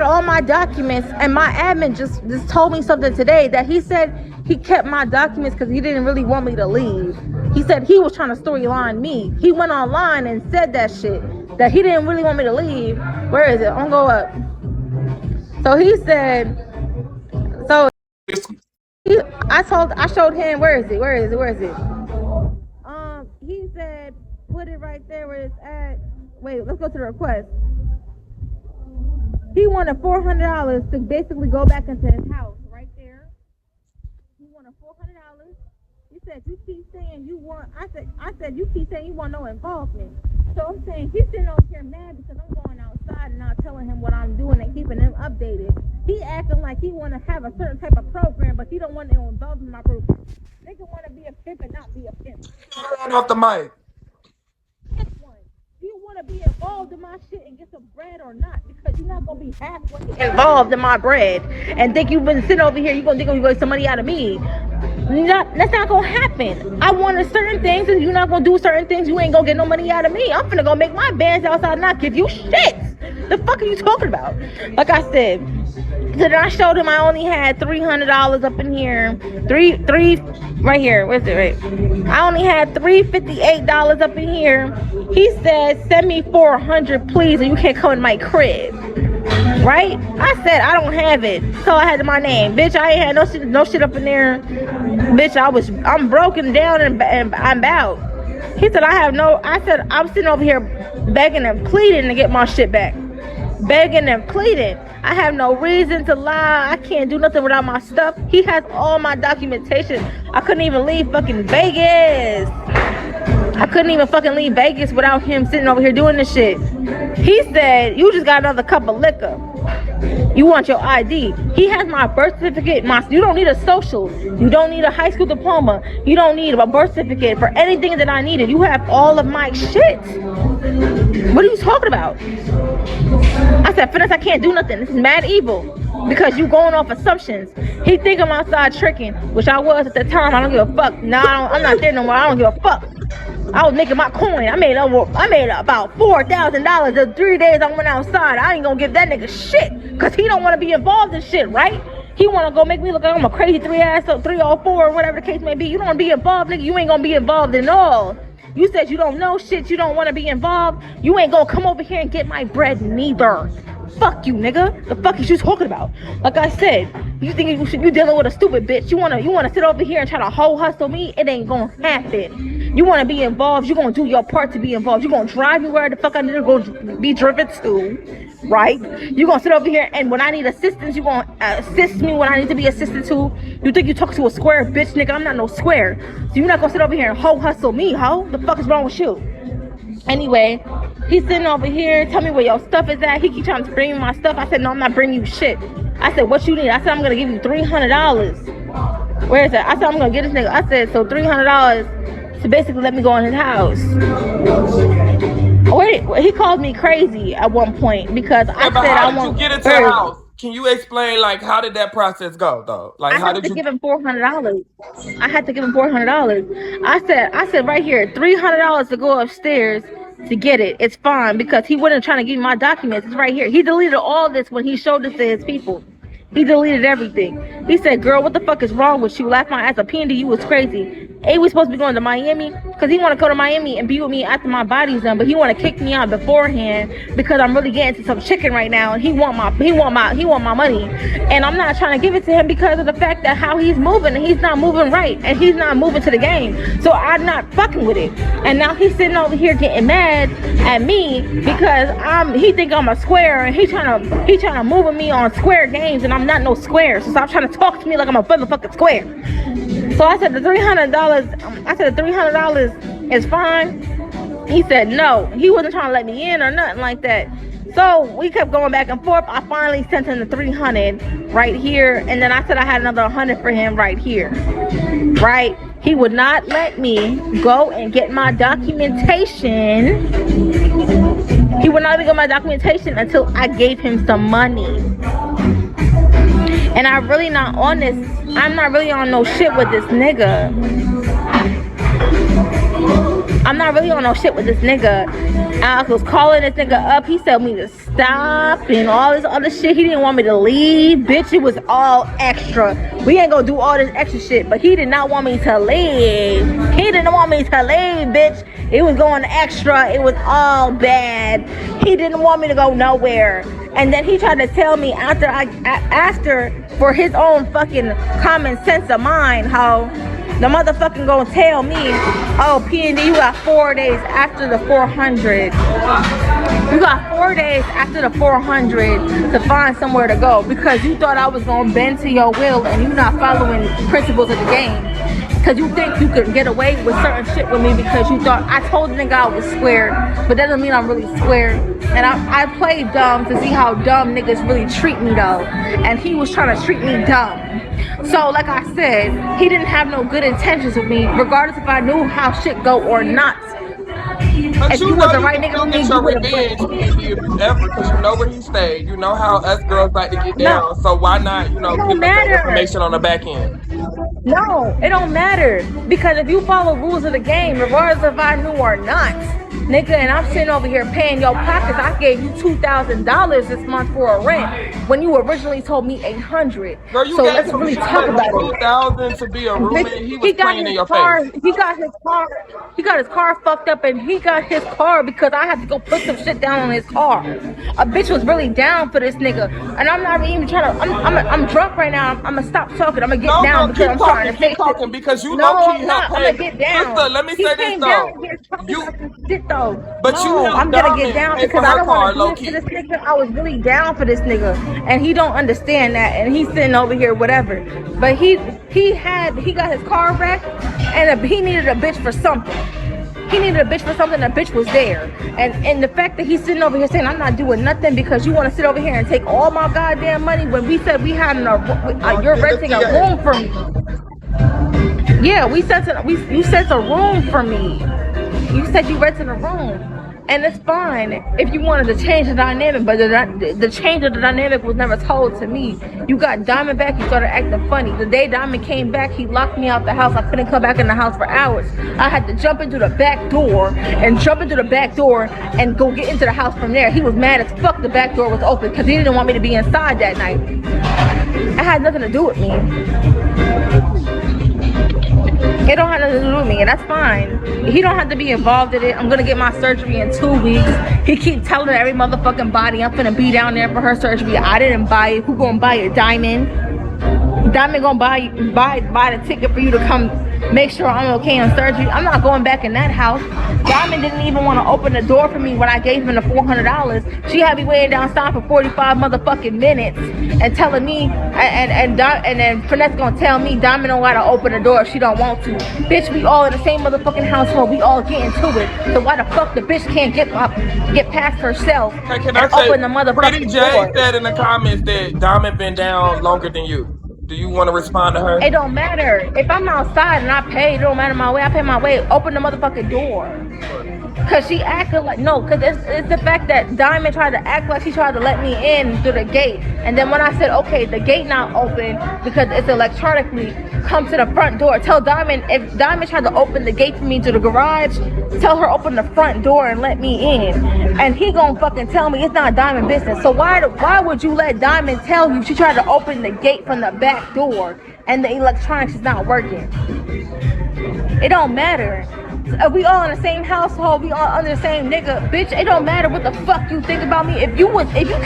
had all my documents, and my admin just told me something today that he said he kept my documents because he didn't really want me to leave. He said he was trying to storyline me. He went online and said that shit, that he didn't really want me to leave. Where is it? I'm gonna go up. So he said, I showed him, where is it? He said, put it right there where it's at. Wait, let's go to the request. He wanted $400 to basically go back into his house right there. He wanted $400. He said, you keep saying you want, I said, you keep saying you want no involvement. So I'm saying he's sitting over here mad because I'm going outside and not telling him what I'm doing and keeping him updated. He acting like he want to have a certain type of program, but he don't want to involve in my program. Nigga want to be a pimp and not be a pimp. Turn off the mic. Do you want to be involved in my shit and get some bread or not? Because you're not going to be halfway involved in my bread and think you've been sitting over here, you're going to think you're going to get some money out of me. That's not going to happen. I wanted certain things and you're not going to do certain things. You ain't going to get no money out of me. I'm finna go make my bands outside and not give you shit. The fuck are you talking about? Like I said, so then I showed him I only had $300 up in here. Three right here. Where's it? Right. I only had $358 up in here. He said, send me $400, please, or you can't come in my crib. Right? I said I don't have it. So I had my name. Bitch, I ain't had no shit up in there. Bitch, I'm broken down and I'm out. He said I said I'm sitting over here begging and pleading to get my shit back. Begging and pleading. I have no reason to lie. I can't do nothing without my stuff. He has all my documentation. I couldn't even leave fucking Vegas. I couldn't even fucking leave Vegas without him sitting over here doing this shit. He said, you just got another cup of liquor. You want your ID. He has my birth certificate. You don't need a social. You don't need a high school diploma. You don't need a birth certificate for anything that I needed. You have all of my shit. What are you talking about? I said, Finesse, I can't do nothing. This is mad evil. Because you going off assumptions. He think I'm outside tricking, which I was at the time. I don't give a fuck. Nah, I'm not there no more. I don't give a fuck. I was making my coin. I made about $4,000 the 3 days I went outside. I ain't gonna give that nigga shit, cause he don't want to be involved in shit, right? He want to go make me look like I'm a crazy 304 or whatever the case may be. You don't want to be involved, nigga. You ain't gonna be involved in all. You said you don't know shit. You don't want to be involved. You ain't gonna come over here and get my bread neither. Fuck you, nigga. The fuck is you talking about? Like I said, you think you dealing with a stupid bitch. You wanna sit over here and try to hoe hustle me? It ain't gonna happen. You wanna be involved, you gonna do your part to be involved. You gonna drive me where the fuck I need to go be driven to, right? You gonna sit over here and when I need assistance, you gonna assist me when I need to be assisted to. You think you talking to a square bitch, nigga? I'm not no square. So you're not gonna sit over here and hoe hustle me, hoe? The fuck is wrong with you? Anyway, he's sitting over here, tell me where your stuff is at. He keep trying to bring me my stuff. I said, no, I'm not bringing you shit. I said, what you need? I said, I'm gonna give you $300. Where is that? I said, I'm gonna get this nigga. I said, so $300 to basically let me go in his house. He called me crazy at one point because I said I want. How did you get into the house? Can you explain, like, how did that process go, though? Like, how did you give him $400? I had to give him $400. I said right here, $300 to go upstairs to get it. It's fine because he wasn't trying to give me my documents. It's right here. He deleted all this when he showed this to his people. He deleted everything. He said, girl, what the fuck is wrong with you? Laughed my ass up. PND, you was crazy. A, we supposed to be going to Miami because he want to go to Miami and be with me after my body's done, but he want to kick me out beforehand because I'm really getting to some chicken right now and he want my money, and I'm not trying to give it to him because of the fact that how he's moving, and he's not moving right, and he's not moving to the game, so I'm not fucking with it. And now he's sitting over here getting mad at me because he think I'm a square, and he trying to move with me on square games, and I'm not no square, so stop trying to talk to me like I'm a motherfucking square. So I said the $300 is fine. He said no. He wasn't trying to let me in or nothing like that. So we kept going back and forth. I finally sent him the $300 right here, and then I said I had another $100 for him right here. Right? He would not let me go and get my documentation. He would not let me get my documentation until I gave him some money. And I'm really not on this. I'm not really on no shit with this nigga. I'm not really on no shit with this nigga. I was calling this nigga up. He told me to stop and all this other shit. He didn't want me to leave. Bitch, it was all extra. We ain't gonna do all this extra shit, but he did not want me to leave. He didn't want me to leave, bitch. It was going extra. It was all bad. He didn't want me to go nowhere. And then he tried to tell me after I asked her for his own fucking common sense of mine, how the motherfucking gonna tell me, oh, PND, you got 4 days after the 400. You got 4 days after the 400 to find somewhere to go because you thought I was gonna bend to your will and you not following the principles of the game. Because you think you could get away with certain shit with me because you thought, I told the nigga I was square, but that doesn't mean I'm really square. And I played dumb to see how dumb niggas really treat me though. And he was trying to treat me dumb. So like I said, he didn't have no good intentions with me, regardless if I knew how shit go or not. But if you you know was the you right can nigga still for me, get you your would have revenge put. if you ever, because you know where he stayed. You know how us girls like to get down. No, So why not, it give don't us that matter. information on the back end? No, it don't matter. Because if you follow rules of the game, regardless if I knew or not, nigga, and I'm sitting over here paying your pockets, I gave you $2,000 this month for a rent when you originally told me $800. Girl, you So gave let's him really talk about it. 2,000 to be a roommate. He was He got playing in his your car. face. He got his car fucked up, and he got his car because I had to go put some shit down on his car. A bitch was really down for this nigga, and I'm not even trying to. I'm drunk right now. I'm gonna stop talking. I'm gonna get down because I'm trying to fix it. Because you No, low-key I'm helped not. I'm pay. gonna get down. Sister, let me He say this came though. down here talking You, about some shit though. but you No, helped I'm gonna get Diamond down pay for because I her don't car, want to do this low-key. to this nigga. I was really down for this nigga, and he don't understand that, and he's sitting over here, whatever. But he got his car wrecked, and he needed a bitch for something. He needed a bitch for something. The bitch was there, and the fact that he's sitting over here saying I'm not doing nothing because you want to sit over here and take all my goddamn money when we said we had you're renting a room for me. Yeah, you sent a room for me. You said you rented a room. And it's fine if you wanted to change the dynamic, but the change of the dynamic was never told to me. You got Diamond back, you started acting funny. The day Diamond came back, he locked me out the house. I couldn't come back in the house for hours. I had to jump into the back door and go get into the house from there. He was mad as fuck the back door was open because he didn't want me to be inside that night. It had nothing to do with me. It don't have nothing to do with me, and that's fine. He don't have to be involved in it. I'm gonna get my surgery in 2 weeks. He keep telling every motherfucking body I'm finna be down there for her surgery. I didn't buy it. Who gonna buy it? Diamond. Diamond gonna buy the ticket for you to come make sure I'm okay on surgery. I'm not going back in that house. Diamond didn't even want to open the door for me when I gave him the $400. She had me waiting downstairs for 45 motherfucking minutes and telling me, and then Finesse gonna tell me Diamond don't gotta open the door if she don't want to. Bitch, we all in the same motherfucking household. We all get into it. So why the fuck the bitch can't get past herself and open the motherfucking Pretty J door? said in the comments that Diamond been down longer than you. Do you want to respond to her? It don't matter. If I'm outside and I pay, it don't matter my way. I pay my way. Open the motherfucking door. Cause she acted like, no, cause it's the fact that Diamond tried to act like she tried to let me in through the gate. And then when I said, okay, the gate not open because it's electronically, come to the front door. Tell Diamond, if Diamond tried to open the gate for me to the garage, tell her open the front door and let me in. And he gonna fucking tell me it's not Diamond business. So why would you let Diamond tell you she tried to open the gate from the back door and the electronics is not working? It don't matter. We all in the same household, we all under the same nigga, bitch. It don't matter what the fuck you think about me. If you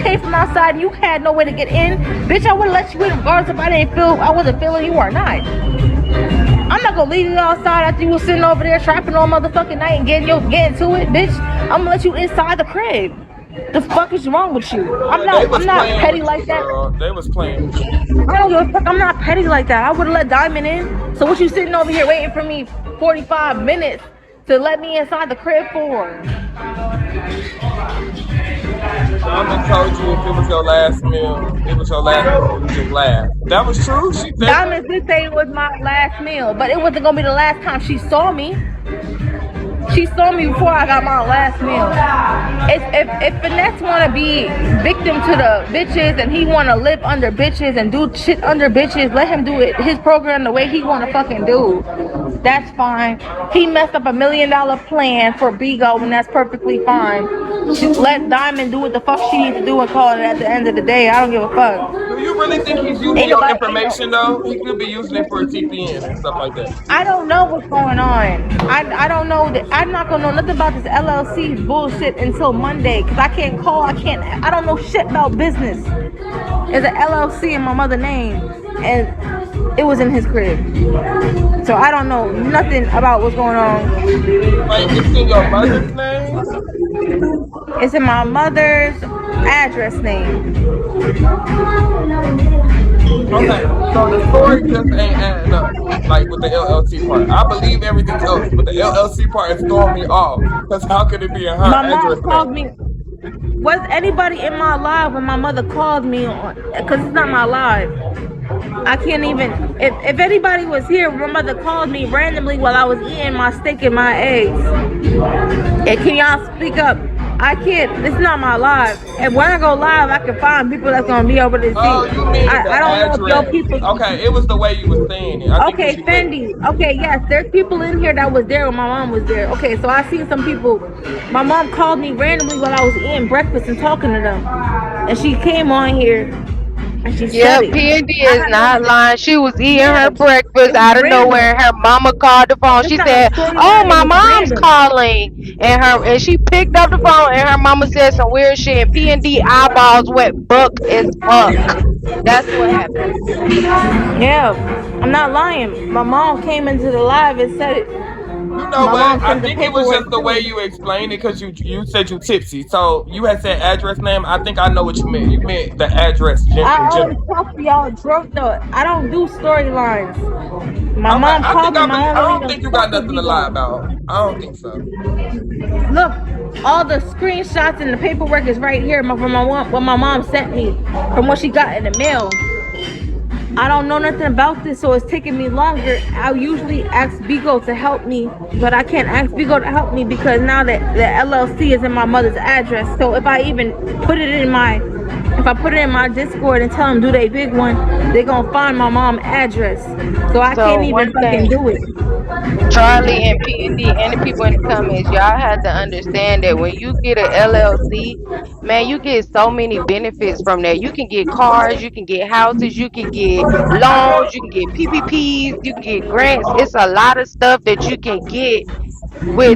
came from outside and you had no way to get in, bitch, I would let you in regardless if I wasn't feeling you or not. I'm not gonna leave you outside after you was sitting over there trapping all motherfucking night and getting to it, bitch. I'm gonna let you inside the crib. The fuck is wrong with you? I'm not petty like that. They was playing. I don't give a fuck. I'm not petty like that. I would have let Diamond in. So what you sitting over here waiting for me 45 minutes to let me inside the crib for? Diamond told you if it was your last meal, it was your last meal, you just laughed. That was true? She said Diamond did say it was my last meal, but it wasn't gonna be the last time she saw me. She saw me before I got my last meal. If Finesse want to be victim to the bitches and he want to live under bitches and do shit under bitches, let him do it his program the way he want to fucking do. That's fine. He messed up $1 million plan for Bigo, and that's perfectly fine. Just let Diamond do what the fuck she needs to do and call it at the end of the day. I don't give a fuck. Do you really think he's using Ain't your nobody, information though? He could be using it for a TPN and stuff like that. I don't know what's going on. I don't know that. I'm not gonna know nothing about this LLC bullshit until Monday, because I can't call. I don't know shit about business. There's an LLC in my mother's name, and it was in his crib. So I don't know nothing about what's going on. Like, it's in your mother's name? It's in my mother's address name. Okay, so the story just ain't adding up, like with the LLC part. I believe everything else, but the LLC part is throwing me off. Because how could it be in her My address mom called name? me. Was anybody in my live when my mother called me on? Because it's not my live. I can't even. If anybody was here, my mother called me randomly while I was eating my steak and my eggs. And can y'all speak up? I can't. This is not my live. And when I go live, I can find people that's gonna be able to see. Oh, you mean the I don't know if your address. people. Okay, it was the way you were saying it. I think Okay, you Fendi. Okay, yes, there's people in here that was there when my mom was there. Okay, so I seen some people. My mom called me randomly while I was eating breakfast and talking to them, and she came on here and she Yeah, said it. PND I is had not no. lying. She was eating Yeah, her breakfast it was out of random. nowhere. Her mama called the phone. It's She not a said, "Oh, storyline. It my was mom's random. calling," and she picked up the phone, and her mama said some weird shit. And PND eyeballs went buck as fuck. That's what happened. Yeah, I'm not lying. My mom came into the live and said it. You know My what? mom I sent the think it was paperwork just the way too. you explained it because you said you tipsy. So you had said address name. I think I know what you meant. You meant the address in I always general. talk to y'all drunk though. I don't do storylines. My Okay, mom I called think me. I My believe. mom I don't don't even think you got fuck with nothing to lie Bigo. about. I don't think so. Look, all the screenshots and the paperwork is right here from what my mom sent me from what she got in the mail. I don't know nothing about this, so it's taking me longer. I usually ask Bigo to help me, but I can't ask Bigo to help me because now that the LLC is in my mother's address. So if I even put it in my, if I put it in my Discord and tell them do they big one, they're gonna find my mom's address. So I So can't even one fucking thing, do it. Charlie and PND and the people in the comments, y'all have to understand that when you get a LLC, man, you get so many benefits from that. You can get cars, you can get houses, you can get loans, you can get PPPs, you can get grants. It's a lot of stuff that you can get with